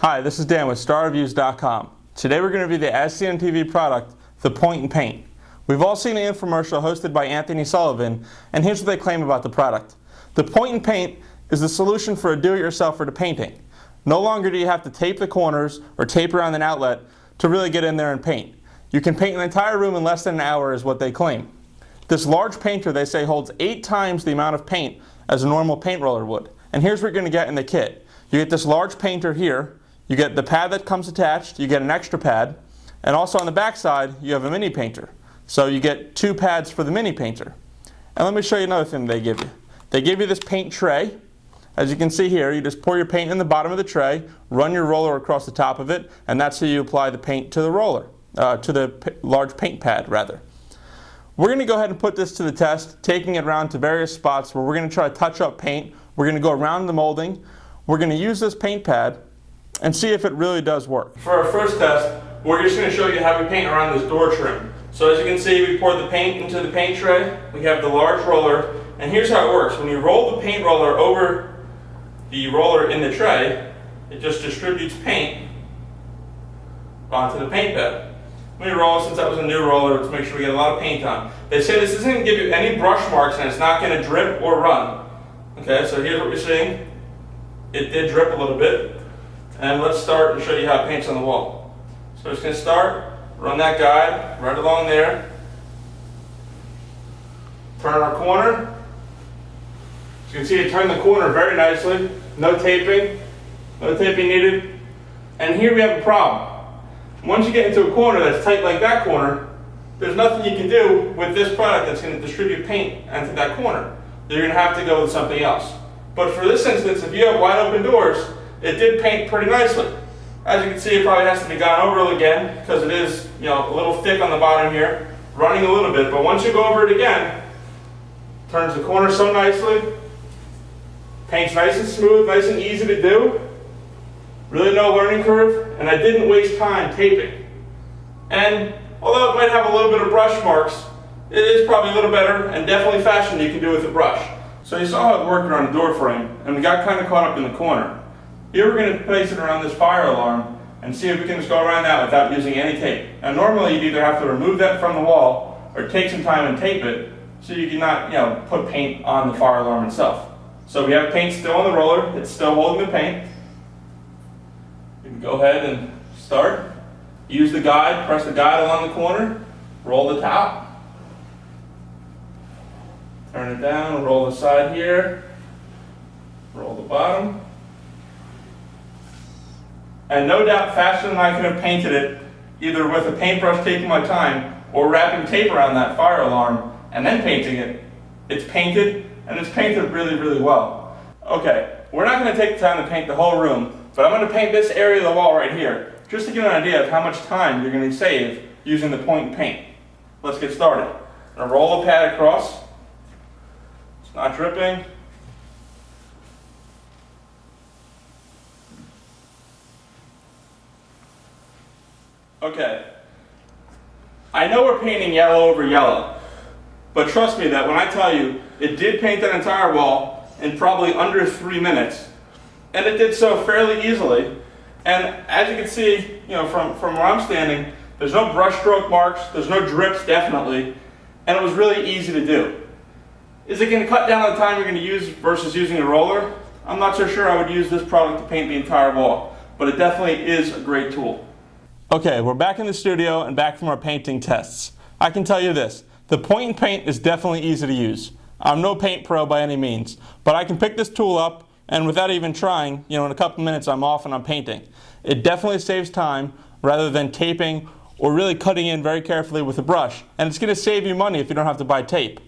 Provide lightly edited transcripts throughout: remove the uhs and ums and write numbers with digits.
Hi, this is Dan with StarReviews.com. Today we're going to review the AsCNTV product, the Point and Paint. We've all seen an infomercial hosted by Anthony Sullivan, and here's what they claim about the product. The Point and Paint is the solution for a do-it-yourselfer to painting. No longer do you have to tape the corners or tape around an outlet to really get in there and paint. You can paint an entire room in less than an hour is what they claim. This large painter, they say, holds 8 times the amount of paint as a normal paint roller would. And here's what you're going to get in the kit. You get this large painter here. You get the pad that comes attached, you get an extra pad, and also on the back side you have a mini painter. So you get 2 pads for the mini painter. And let me show you another thing they give you. They give you this paint tray. As you can see here, you just pour your paint in the bottom of the tray, run your roller across the top of it, and that's how you apply the paint to the roller, to the large paint pad rather. We're going to go ahead and put this to the test, taking it around to various spots where we're going to try to touch up paint. We're going to go around the molding. We're going to use this paint pad and see if it really does work. For our first test, we're just going to show you how we paint around this door trim. So as you can see, we pour the paint into the paint tray. We have the large roller, and here's how it works. When you roll the paint roller over the roller in the tray, it just distributes paint onto the paint pad. Let me roll, since that was a new roller, let's make sure we get a lot of paint on. They say this isn't going to give you any brush marks and it's not going to drip or run. Okay, so here's what we're seeing. It did drip a little bit. And let's start and show you how it paints on the wall. So it's going to start, run that guide right along there. Turn our corner. As you can see, it turned the corner very nicely. No taping needed. And here we have a problem. Once you get into a corner that's tight like that corner, there's nothing you can do with this product that's going to distribute paint into that corner. You're going to have to go with something else. But for this instance, if you have wide open doors, it did paint pretty nicely. As you can see, it probably has to be gone over again because it is, a little thick on the bottom here, running a little bit. But once you go over it again, turns the corner so nicely, paints nice and smooth, nice and easy to do. Really no learning curve, and I didn't waste time taping. And although it might have a little bit of brush marks, it is probably a little better and definitely faster than you can do with a brush. So you saw how it worked around the door frame, and we got kind of caught up in the corner. Here we're going to place it around this fire alarm and see if we can just go around that without using any tape. Now normally you'd either have to remove that from the wall or take some time and tape it so you can not put paint on the fire alarm itself. So we have paint still on the roller, it's still holding the paint. You can go ahead and start. Use the guide, press the guide along the corner, roll the top. Turn it down, roll the side here, roll the bottom. And no doubt faster than I could have painted it, either with a paintbrush taking my time or wrapping tape around that fire alarm and then painting it. It's painted, and it's painted really, really well. Okay, we're not going to take the time to paint the whole room, but I'm going to paint this area of the wall right here, just to get an idea of how much time you're going to save using the Point and Paint. Let's get started. I'm going to roll the pad across. It's not dripping. Okay, I know we're painting yellow over yellow, but trust me that when I tell you it did paint that entire wall in probably under 3 minutes, and it did so fairly easily. And as you can see, from where I'm standing, there's no brush stroke marks, there's no drips definitely, and it was really easy to do. Is it going to cut down on the time you're going to use versus using a roller? I'm not so sure I would use this product to paint the entire wall, but it definitely is a great tool. Okay, we're back in the studio and back from our painting tests. I can tell you this, the Point and Paint is definitely easy to use. I'm no paint pro by any means, but I can pick this tool up and without even trying, in a couple minutes I'm off and I'm painting. It definitely saves time rather than taping or really cutting in very carefully with a brush, and it's going to save you money if you don't have to buy tape.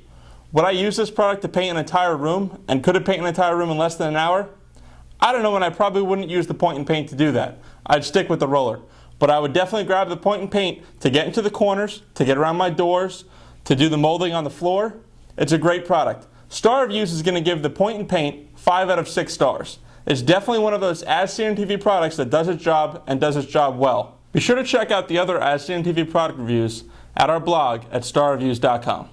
Would I use this product to paint an entire room, and could it paint an entire room in less than an hour? I don't know, and I probably wouldn't use the Point and Paint to do that. I'd stick with the roller. But I would definitely grab the Point and Paint to get into the corners, to get around my doors, to do the molding on the floor. It's a great product. Star Reviews is going to give the Point and Paint 5 out of 6 stars. It's definitely one of those AsCNTV products that does its job and does its job well. Be sure to check out the other AsCNTV product reviews at our blog at StarReviews.com.